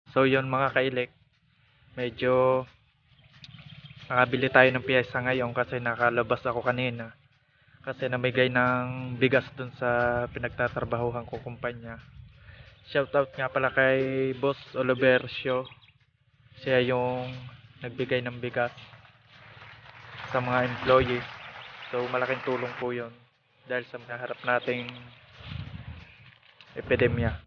So yun mga kailik, medyo nakabili tayo ng piyesa ngayon kasi nakalabas ako kanina. Kasi namigay ng bigas dun sa pinagtatrabahuhan ko kumpanya. Shoutout nga pala kay Boss Olivercio. Siya yung nagbigay ng bigas sa mga employee. So malaking tulong po yun dahil sa naharap nating epidemya.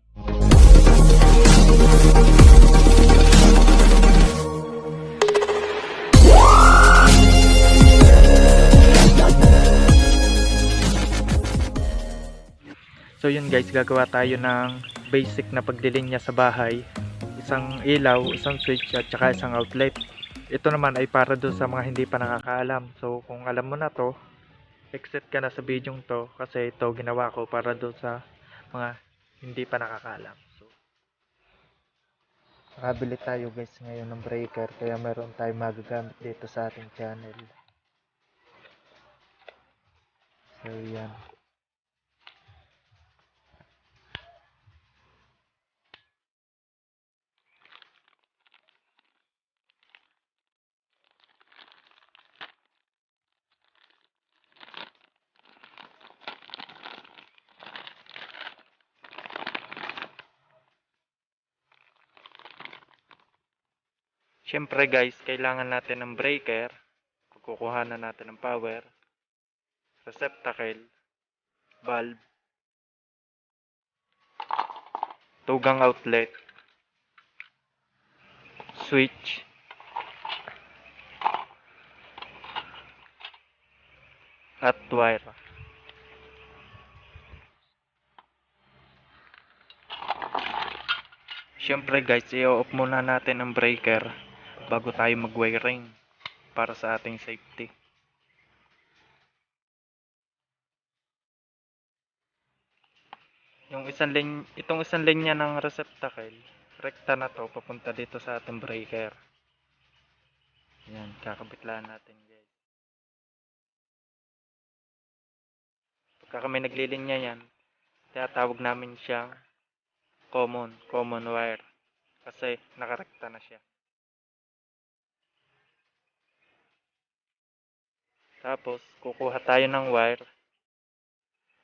So yun guys, gagawa tayo ng basic na pagdilinya sa bahay. Isang ilaw, isang switch at saka isang outlet. Ito naman ay para doon sa mga hindi pa nakakaalam. So kung alam mo na to, exit ka na sa video to kasi ito ginawa ko para doon sa mga hindi pa nakakaalam. So nakabili tayo guys ngayon ng breaker kaya meron tayong magagamit dito sa ating channel. So yan. Siyempre guys, kailangan natin ng breaker. Kukuha na natin ng power, receptacle, valve, tugang outlet, switch, at wire. Siyempre guys, i-off muna natin ang breaker bago tayo mag-wiring para sa ating safety. Itong isang linya ng receptacle, rekta na to papunta dito sa ating breaker. Yan, kakabitlaan natin guys. Pagka kami naglilinya yan, tinatawag namin siyang common wire kasi nakarekta na siya. Tapos kukuha tayo ng wire,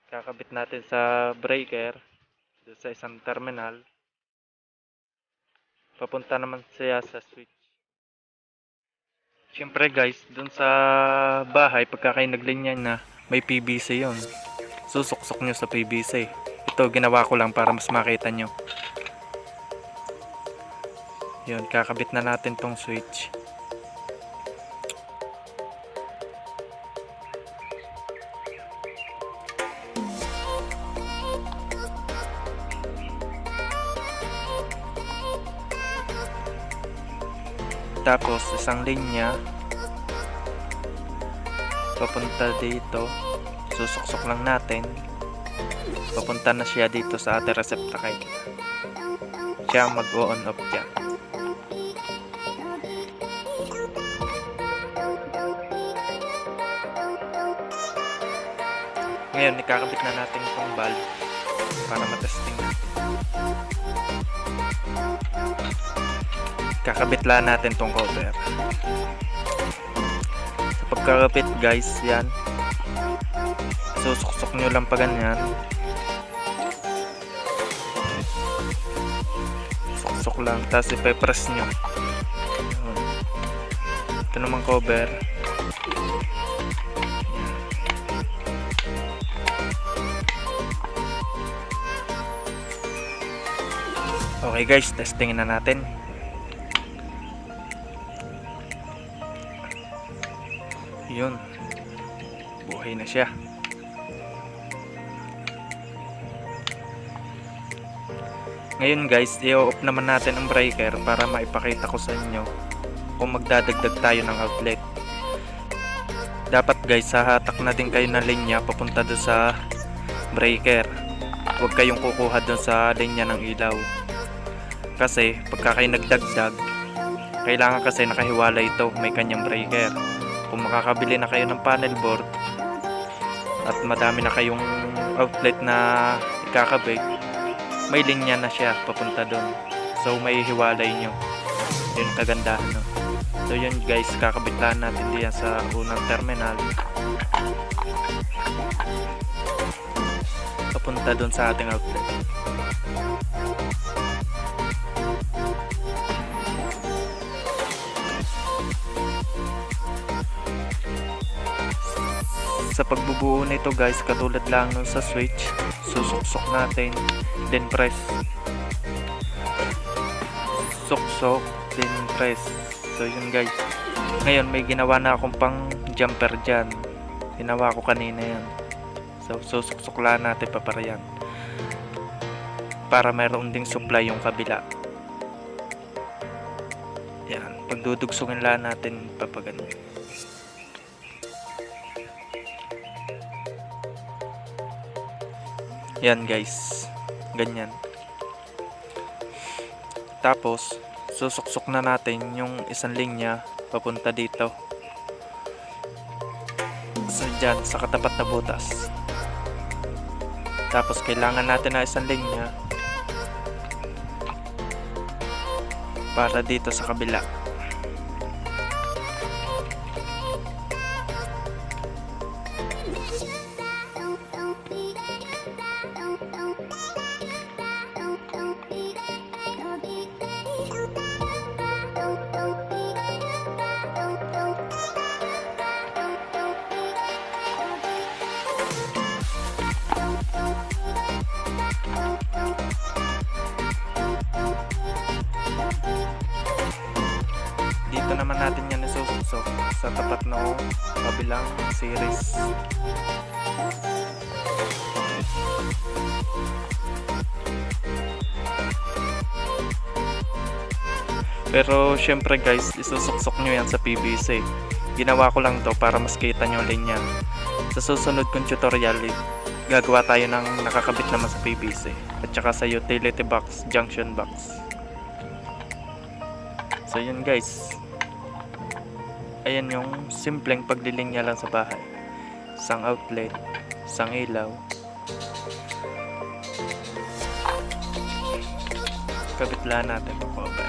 kakabit natin sa breaker doon sa isang terminal, papunta naman siya sa switch. Siyempre guys, doon sa bahay pagka kayo naglinya na may PVC yon, susuksok nyo sa PVC. Ito ginawa ko lang para mas makita nyo. Yun, kakabit na natin tong switch. Tapos isang linya papunta dito, susuksok lang natin, papunta na siya dito sa ating receptacle. Siya mag-on off dyan. Ngayon ikakabit na natin itong valve para matesting natin. Kakabit lang natin tong cover. Sa pagkakabit guys, yan, susuksok nyo lang pa ganyan, suksok lang, tapos ipe-press nyo. Ito naman cover. Okay guys, testingin na natin. Yun, buhay na siya. Ngayon guys, i-off naman natin ang breaker para maipakita ko sa inyo kung magdadagdag tayo ng outlet. Dapat guys, hahatak na din kayo ng linya papunta doon sa breaker. Huwag kayong kukuha doon sa linya ng ilaw. Kasi pagka kayo nagdagdag, kailangan kasi nakahiwala ito, may kanyang breaker. Kung makakabili na kayo ng panel board at madami na kayong outlet na ikakabit, may linya na siya papunta doon. So may hiwalay nyo. Yun kagandahan no. So yun guys, kakabitlaan natin diyan sa unang terminal. Papunta dun sa ating outlet. Sa pagbubuo nito guys, katulad lang nun sa switch, susuksok natin, then press. Suksok, then press. So yun guys. Ngayon may ginawa na akong pang jumper dyan. Ginawa ko kanina yan. So susuksok lang natin paparayan. Para mayroon ding supply yung kabila. Yan. Pagdudugsungin lang natin papagano. Yan guys, ganyan. Tapos susuksok na natin yung isang linya papunta dito. So dyan, sa katapat na butas. Tapos kailangan natin na isang linya para dito sa kabila. Dito naman natin yan isusuksok sa tapat ng kabilang series. Pero syempre guys, isusuksok nyo yan sa PVC. Ginawa ko lang to para mas kita nyo linya. Sa susunod kong tutorial, gagawa tayo ng nakakabit naman sa PVC at saka sa utility box, junction box. So yun guys, ayan yung simpleng paglilinya lang sa bahay. Isang outlet, isang ilaw, kabit lang natin papababa.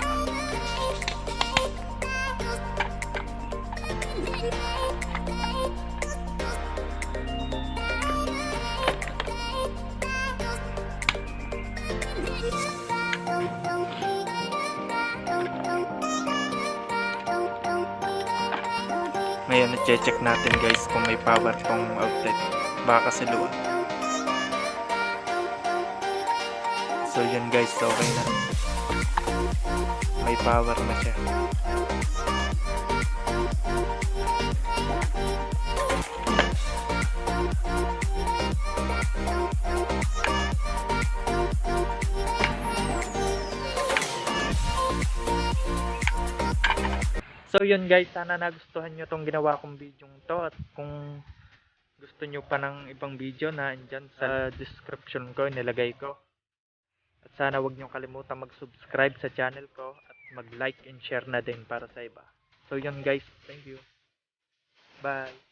Ngayon i-check natin guys kung may power tong outlet, baka kasi luwa. So yun guys, okay na, may power na siya. So yun guys, sana nagustuhan nyo tong ginawa kong video to, at kung gusto nyo pa ng ibang video na andyan sa description ko, nilagay ko. At sana wag nyo kalimutan mag-subscribe sa channel ko at mag-like and share na din para sa iba. So yun guys, thank you. Bye.